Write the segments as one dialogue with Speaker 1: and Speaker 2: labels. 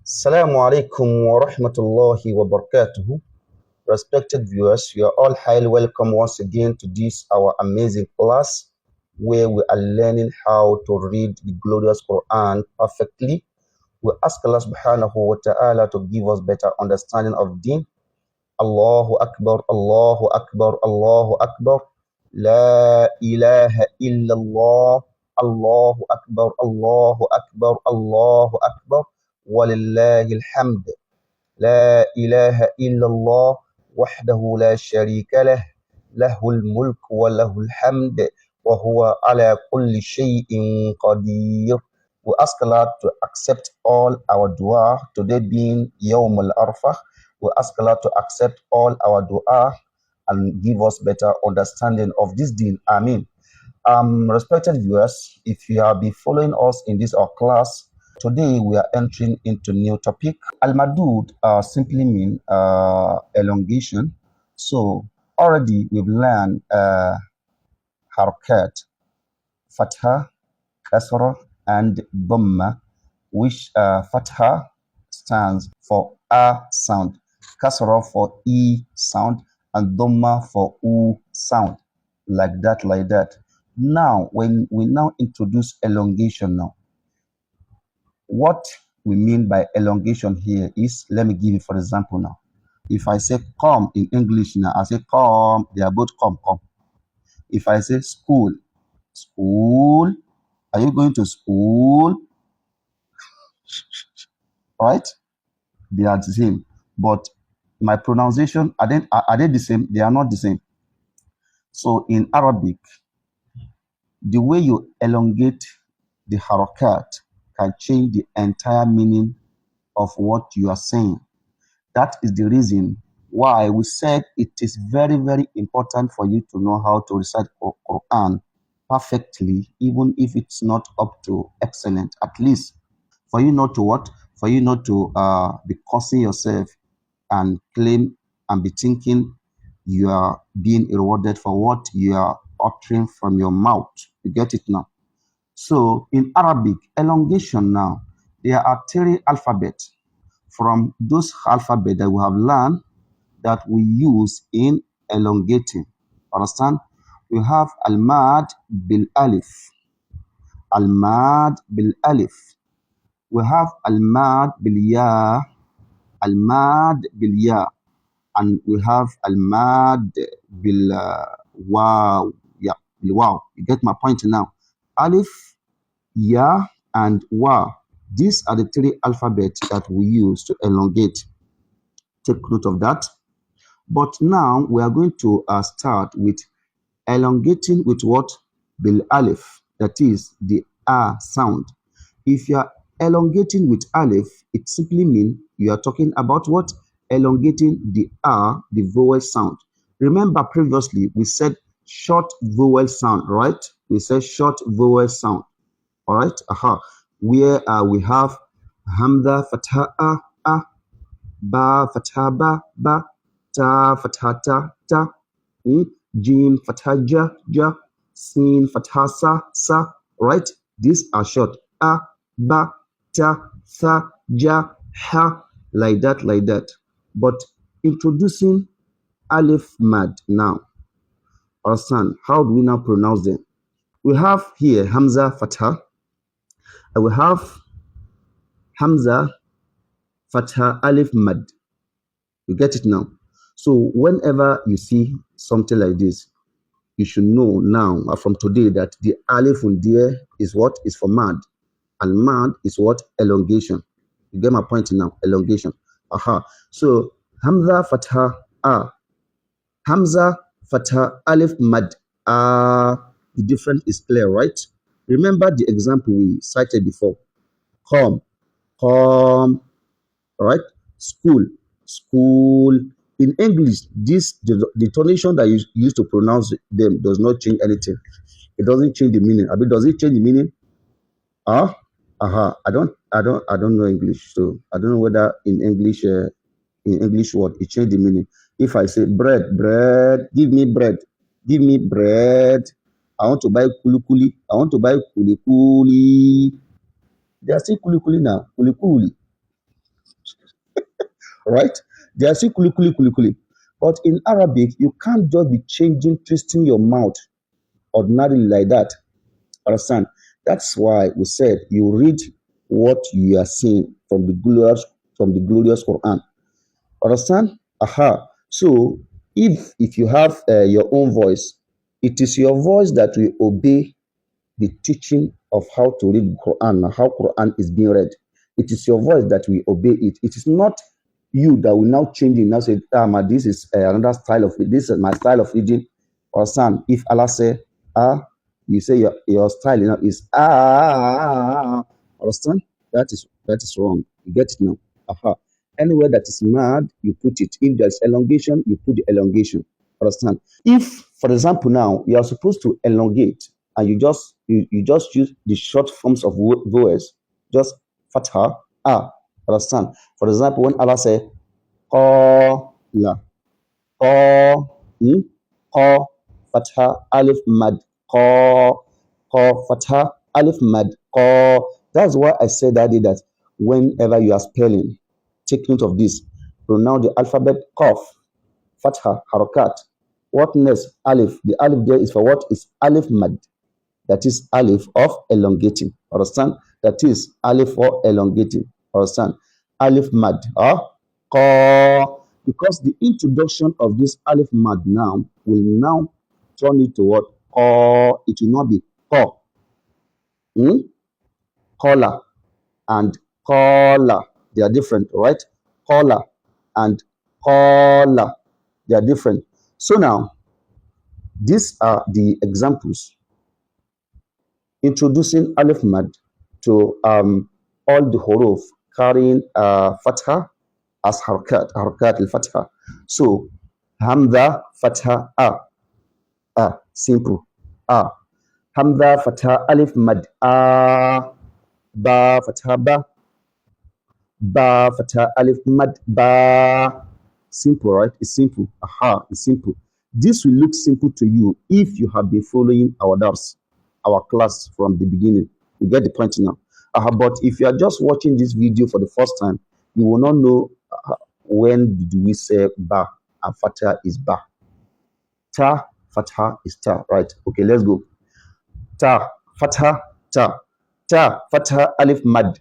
Speaker 1: Assalamu alaikum wa rahmatullahi wa barakatuhu. Respected viewers, you are all highly welcome once again to this our amazing class where we are learning how to read the glorious Quran perfectly. We ask Allah subhanahu wa ta'ala to give us better understanding of deen. Allahu Akbar, Allahu Akbar, Allahu Akbar. La ilaha illallah. Allahu Akbar, Allahu Akbar, Allahu Akbar. ولله الحمد لا إله إلا الله وحده لا شريك له له الملك وله الحمد وهو على كل شيء قدير. We ask Allah to accept all our dua, today being Yawm al-Arfah. We ask Allah to accept all our dua and give us better understanding of this deen. Amen. Respected viewers, if you have been following us in this our class, today we are entering into new topic. Al-Madud simply mean elongation. So already we've learned harakat, fatha, kasra, and dhamma, which fatha stands for a sound, kasra for e sound, and dhamma for u sound, like that. Now, when we now introduce elongation now, what we mean by elongation here is, let me give you for example now. If I say come in English now, I say come, they are both come. If I say school, are you going to school? Right? They are the same. But my pronunciation, are they the same? They are not the same. So in Arabic, the way you elongate the harakat can change the entire meaning of what you are saying. That is the reason why we said it is very, very important for you to know how to recite Quran perfectly, even if it's not up to excellent, at least for you not to what? For you not to be cursing yourself and claim and be thinking you are being rewarded for what you are uttering from your mouth. You get it now? So in Arabic, elongation now, there are 3 alphabets from those alphabets that we have learned that we use in elongating. Understand? We have al-mad bil alif. Al-mad bil alif. We have al-mad bil ya. Al-mad bil ya. And we have al-mad bil waw. Yeah, bil waw. You get my point now. Alif, ya, and wa. These are the 3 alphabets that we use to elongate. Take note of that. But now we are going to start with elongating with what? Bil alif, that is the a sound. If you are elongating with alif, it simply means you are talking about what? Elongating the a, the vowel sound. Remember previously we said short vowel sound, right? We said short vowel sound. All right, where we have hamza fatha a, ba fatha ba, ta fatha ta, jim fatha ja, sin fatha sa, right? These are short. A, ba, ta, tha, ja, ha, like that. But introducing alif mad now. Understand? How do we now pronounce them? We have here hamza fatha. And we have hamza fatha alif mad. You get it now? So whenever you see something like this, you should know now from today that the alif in there is what? Is for mad. And mad is what? Elongation. You get my point now? Elongation. So hamza fatha a. Hamza fatha alif mad. The difference is clear, right? Remember the example we cited before. Come, right? School. In English, the tonation that you use to pronounce them does not change anything. It doesn't change the meaning. I mean, does it change the meaning? I don't know English, so I don't know whether in English word it change the meaning. If I say bread, give me bread. I want to buy kulikuli. They are still kulikuli now. Kulikuli. right? They are still kuli kuli kuli kuli. But in Arabic, you can't just be changing, twisting your mouth ordinarily like that. Understand? That's why we said you read what you are seeing from the glorious Quran. Understand? Aha. So if you have your own voice, it is your voice that will obey the teaching of how to read Quran and how Quran is being read. It is your voice that will obey it. It is not you that will now change it now say, this is another style of this is my style of reading. Or son, if Allah say you say your style is understand? That is wrong. You get it now. Aha. Anywhere that is mad, you put it. If there's elongation, you put the elongation. Understand? If, for example, now you are supposed to elongate and you just use the short forms of vowels, just fatha, understand? For example, when Allah say qala, qa, qa, fatha, alif, mad, qa, qa, fatha, alif, mad, qa. That's why I said that day that whenever you are spelling, take note of this. Pronounce the alphabet qaf, fatha, harakat. What next? Alif. The alif there is for what? Is alif mad. That is alif of elongating. Understand? That is alif for elongating. Understand? Alif mad. Qa. Because the introduction of this alif mad now will now turn it to what? Qa. It will not be qa. Qala and qala. They are different, right? Qala and qala. They are different. So now, these are the examples introducing alif mad to all the huruf carrying fatha as harakat al-fatha. So hamza fatha simple hamza fatha alif mad ba fatha ba fatha alif mad ba. Simple, right? It's simple. It's simple. This will look simple to you if you have been following our dars, our class from the beginning. You get the point now. But if you are just watching this video for the first time, you will not know when did we say ba and fatha is ba. Ta, fatha is ta, right? Okay, let's go. Ta, fatha, ta. Ta, fatha, alif, mad.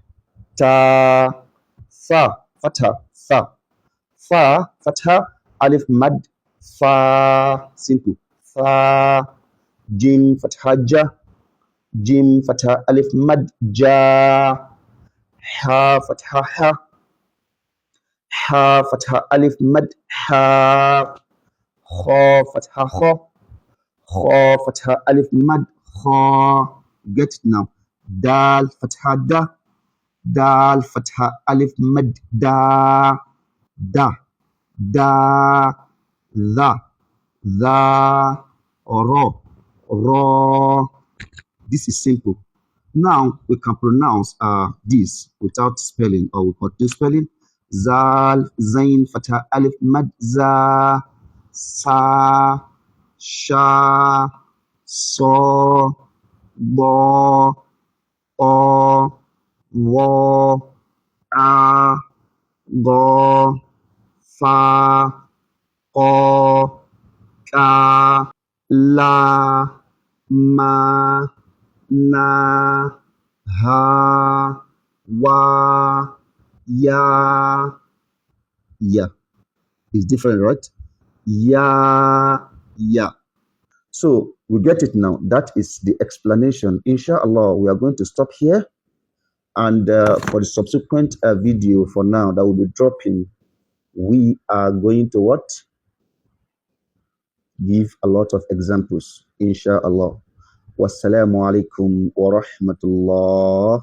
Speaker 1: Ta, fa, fatha, fa. Fa, fatha, alif, mad, fa, simple. Fa, jim, fatha, ja, jim, fatha, alif, mad, ja, ha, fatha, ha, fatha, alif, mad, ha, kha, fatha, kha, fatha, alif, mad, kha. Get it now. Dal, fatha, dal, fatha, alif, mad, da, da, the, ro. This is simple. Now we can pronounce this without spelling or with continue spelling. Zal, zain, fatha, alif, mad, za, sa, sha, so, bo, o, wo, a, go, fa, ko, ka, la, ma, na, ha, wa, ya. Yeah, it's different, right? Yeah. So we get it now. That is the explanation. Inshallah, we are going to stop here. And for the subsequent video for now that will be dropping, we are going to what? Give a lot of examples, inshallah. Wassalamu alaikum wa rahmatullah.